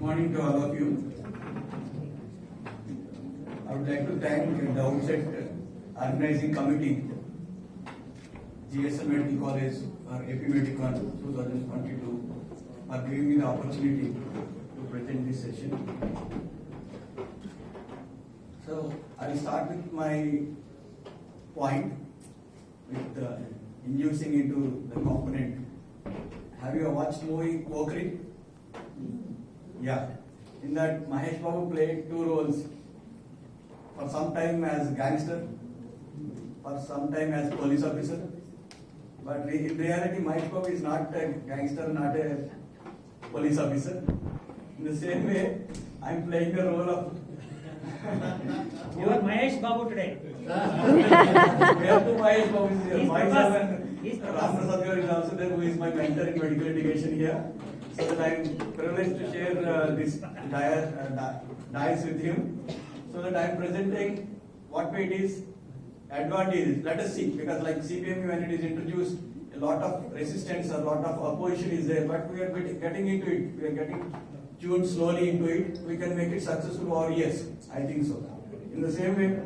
morning to all of you. I would like to thank the outset organizing committee, GSM Medical College or AP Medicon 2022 for giving me the opportunity to present this session. So I will start with my point with inducing into the component. Have you watched movie Kokri? Yeah. In that, Mahesh Babu played two roles. For some time as gangster, for some time as police officer. But in reality, Mahesh Babu is not a gangster, not a police officer. In the same way, I am playing the role of. You are Mahesh Babu today. Where to Mahesh Babu is here? Myself and He's Ram Prasad is also there, who is my mentor in medical education here. So that I am privileged to share this dice with him. So that I am presenting what way it is, advantages. Let us see, because like CPME when it is introduced, a lot of resistance, a lot of opposition is there, but we are getting into it. We are getting tuned slowly into it. We can make it successful, or yes, I think so. In the same way,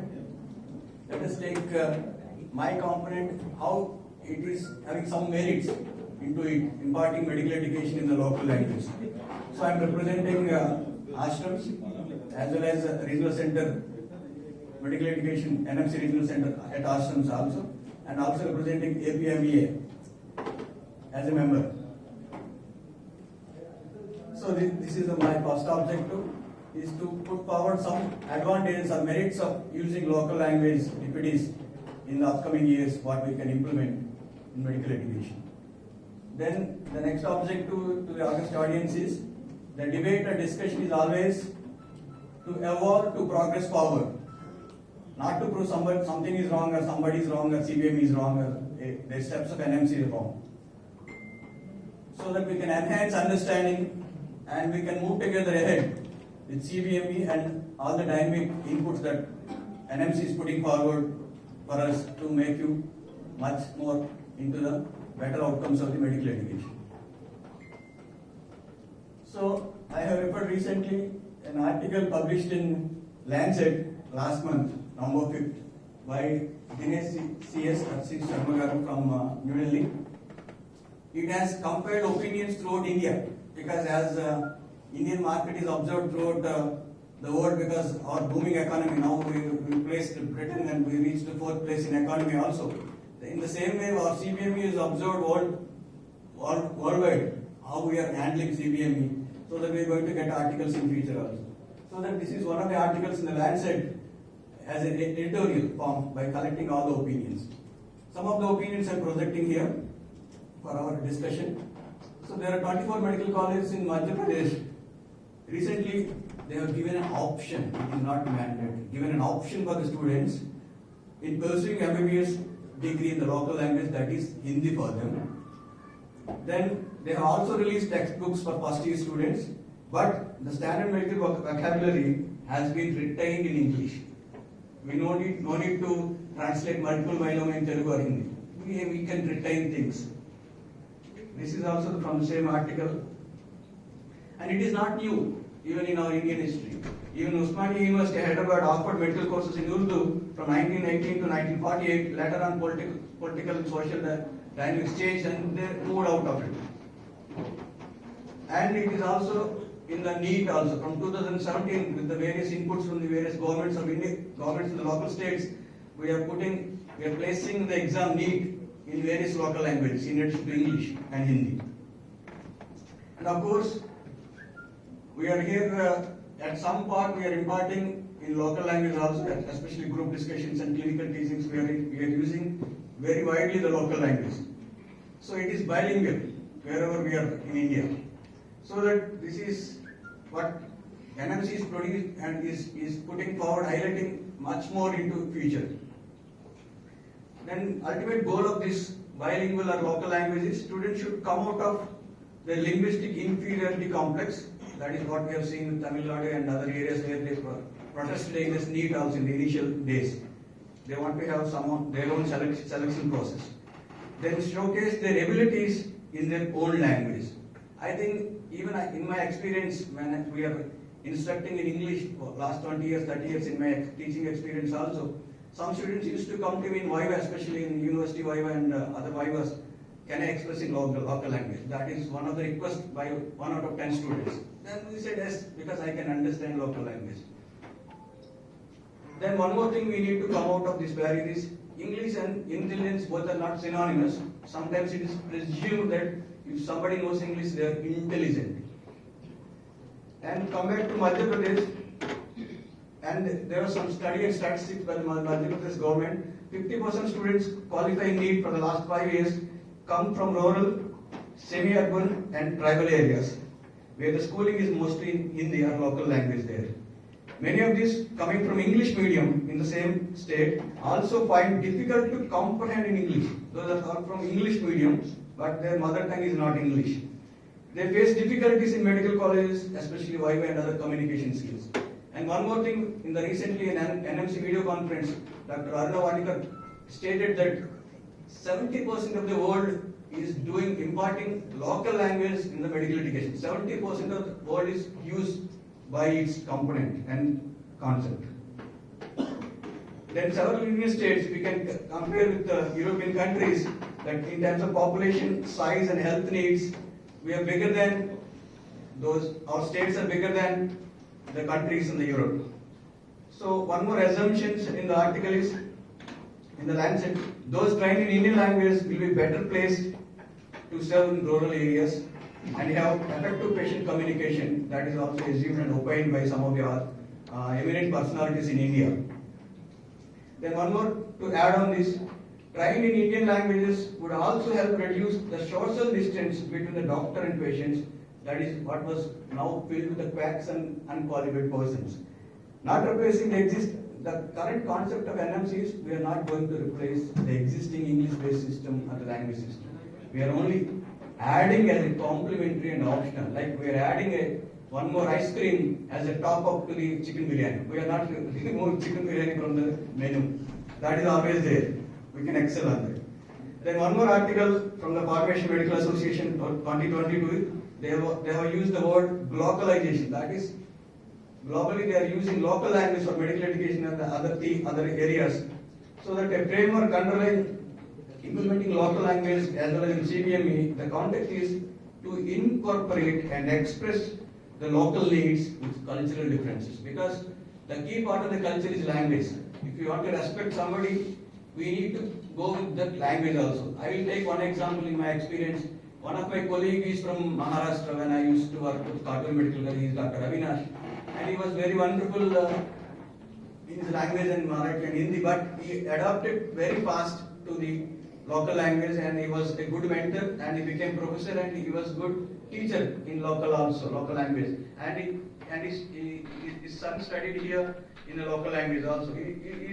let us take my component, how it is having some merits into it, imparting medical education in the local language. So I am representing ashrams as well as regional center medical education, NMC regional center at ashrams also, and also representing APMEA as a member. So this is my first objective, is to put forward some advantages or merits of using local language DPDs in the upcoming years, what we can implement in medical education. Then the next objective to the August audience is, the debate and discussion is always to evolve, to progress forward. Not to prove something is wrong or somebody is wrong or CBM is wrong or the steps of NMC is wrong. So that we can enhance understanding and we can move together ahead with CBME and all the dynamic inputs that NMC is putting forward for us to make you much more into the better outcomes of the medical education. So I have referred recently an article published in Lancet last month, November 5th, by Dinesh C.S. Sharma from New Delhi. It has compared opinions throughout India, because as Indian market is observed throughout the world, because our booming economy, now we placed Britain and we reached the 4th place in economy also. In the same way, our CBME is observed worldwide, how we are handling CBME, so that we are going to get articles in future also. So that this is one of the articles in the Lancet as an editorial form by collecting all the opinions. Some of the opinions I am projecting here for our discussion. So there are 24 medical colleges in Madhya Pradesh. Recently, they have given an option, it is not mandatory, given an option for the students in pursuing MBBS degree in the local language, that is Hindi for them. Then they have also released textbooks for first year students, but the standard medical vocabulary has been retained in English. We no need to translate multiple myeloma in Telugu or Hindi. We can retain things. This is also from the same article. And it is not new, even in our Indian history. Even Usmania University, Hyderabad, offered medical courses in Urdu from 1918 to 1948. Later on, political and social dynamics changed and they moved out of it. And it is also in the NEET also, from 2017, with the various inputs from the various governments of India, governments in the local states, we are placing the exam NEET in various local languages, in addition to English and Hindi. And of course, we are here at some part we are imparting in local language also, especially group discussions and clinical teachings. We are using very widely the local language. So it is bilingual wherever we are in India. So that this is what NMC is producing and is putting forward, highlighting much more into future. Then ultimate goal of this bilingual or local language is students should come out of the linguistic inferiority complex. That is what we have seen in Tamil Nadu and other areas where they protested against NEET also in the initial days. They want to have their own selection process. Then showcase their abilities in their own language. I think even in my experience, when we are instructing in English for last 20 years, 30 years in my teaching experience also, some students used to come to me in Viva, especially in university Viva and other Vivas, can I express in local language? That is one of the requests by 1 out of 10 students. Then we said yes, because I can understand local language. Then one more thing we need to come out of this barrier is English and intelligence both are not synonymous. Sometimes it is presumed that if somebody knows English, they are intelligent. And come back to Madhya Pradesh, and there was some study and statistics by the Madhya Pradesh government. 50% students qualifying NEET for the last 5 years come from rural, semi-urban and tribal areas, where the schooling is mostly in Hindi or local language there. Many of these coming from English medium in the same state also find difficult to comprehend in English. Those are all from English medium, but their mother tongue is not English. They face difficulties in medical colleges, especially Viva and other communication skills. And one more thing, in the recently in an NMC video conference, Dr. Aruna Vanikar stated that 70% of the world is imparting local language in the medical education. 70% of the world is used by its component and concept. Then several Union states, we can compare with the European countries, that in terms of population, size and health needs, we are bigger than those, our states are bigger than the countries in the Europe. So one more assumption in the article is, in the Lancet, those trained in Indian language will be better placed to serve in rural areas and have effective patient communication. That is also assumed and opined by some of the eminent personalities in India. Then one more to add on this, trained in Indian languages would also help reduce the social distance between the doctor and patients. That is what was now filled with the quacks and unqualified persons. Not replacing the current concept of NMCs, we are not going to replace the existing English-based system or the language system. We are only adding as a complementary and optional, like we are adding one more ice cream as a top up to the chicken biryani. We are not removing chicken biryani from the menu. That is always there. We can excel on that. Then one more article from the Formation Medical Association 2022, they have used the word globalization. That is, globally they are using local language for medical education and the other areas, so that a framework underlying implementing local language as well as in CBME, the context is to incorporate and express the local needs with cultural differences. Because the key part of the culture is language. If you want to respect somebody, we need to go with that language also. I will take one example in my experience. One of my colleagues is from Maharashtra when I used to work with Cartoon Medical College, he is Dr. Avinash. And he was very wonderful in his language and Marathi and Hindi, but he adapted very fast to the local language and he was a good mentor and he became professor and he was good teacher in local language. And his son studied here in the local language also. He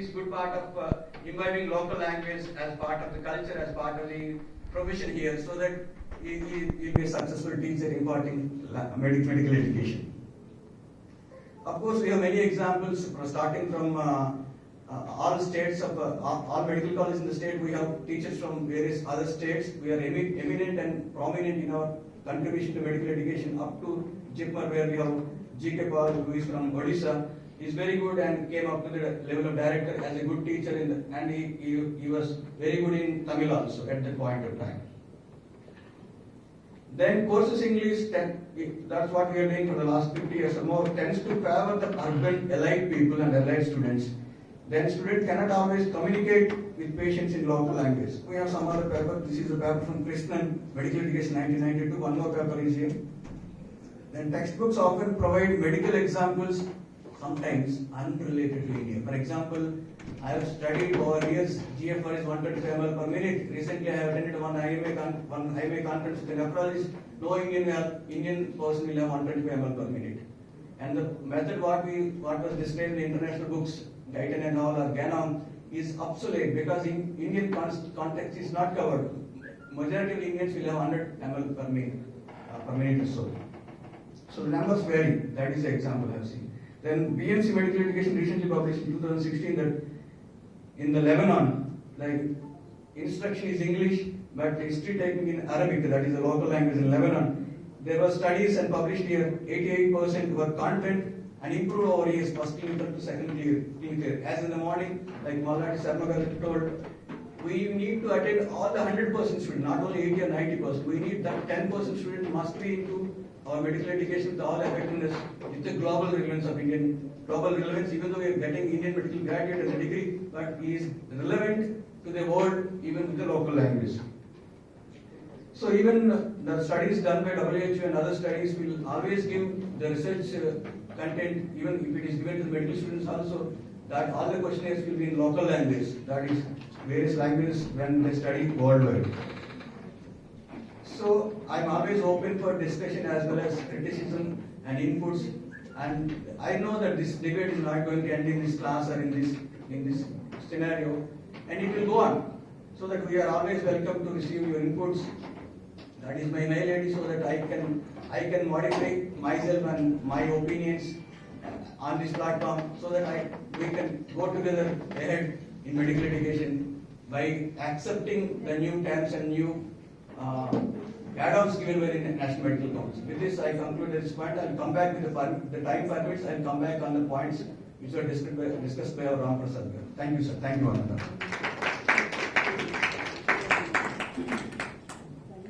is good part of imbibing local language as part of the culture, as part of the profession here, so that he will be a successful teacher imparting medical education. Of course, we have many examples starting from all states of all medical colleges in the state. We have teachers from various other states. We are eminent and prominent in our contribution to medical education, up to JIPMER, where we have G.K. Paul, who is from Odisha. He is very good and came up to the level of director as a good teacher, and he was very good in Tamil also at that point of time. Then courses English, that's what we are doing for the last 50 years or more, tends to favor the urban elite people and elite students. Then students cannot always communicate with patients in local language. We have some other paper. This is a paper from Krishnan, Medical Education 1992. One more paper is here. Then textbooks often provide medical examples, sometimes unrelated to India. For example, I have studied over years, GFR is 125 ml per minute. Recently, I have attended one IMA conference with a nephrologist. No Indian person will have 125 ml per minute. And the method what was described in the international books, Guyton and all, or Ganon, is obsolete because in Indian context is not covered. Majority of Indians will have 100 ml per minute or so. So the numbers vary. That is the example I have seen. Then BMC Medical Education recently published in 2016 that in the Lebanon, like instruction is English, but history taking in Arabic, that is the local language in Lebanon, there were studies and published here, 88% were content and improved over years, first clinical to second clinical. As in the morning, like Malati Sarmagar told, we need to attend all the 100% students, not only 80 or 90%. We need that 10% student must be into our medical education with all effectiveness, with the global relevance of Indian, global relevance, even though we are getting Indian medical graduate as a degree, but he is relevant to the world even with the local language. So even the studies done by WHO and other studies will always give the research content, even if it is given to the medical students also, that all the questionnaires will be in local language, that is various languages when they study worldwide. So I'm always open for discussion as well as criticism and inputs, and I know that this debate is not going to end in this class or in this scenario, and it will go on. So that we are always welcome to receive your inputs. That is my mail ID, so that I can modify myself and my opinions on this platform, so that we can go together ahead in medical education by accepting the new terms and new add-ons given by the National Medical Council. With this, I conclude this point. I'll come back with the time permits. I'll come back on the points which were discussed by our Ram Prasad. Thank you, sir. Thank you, Ananda.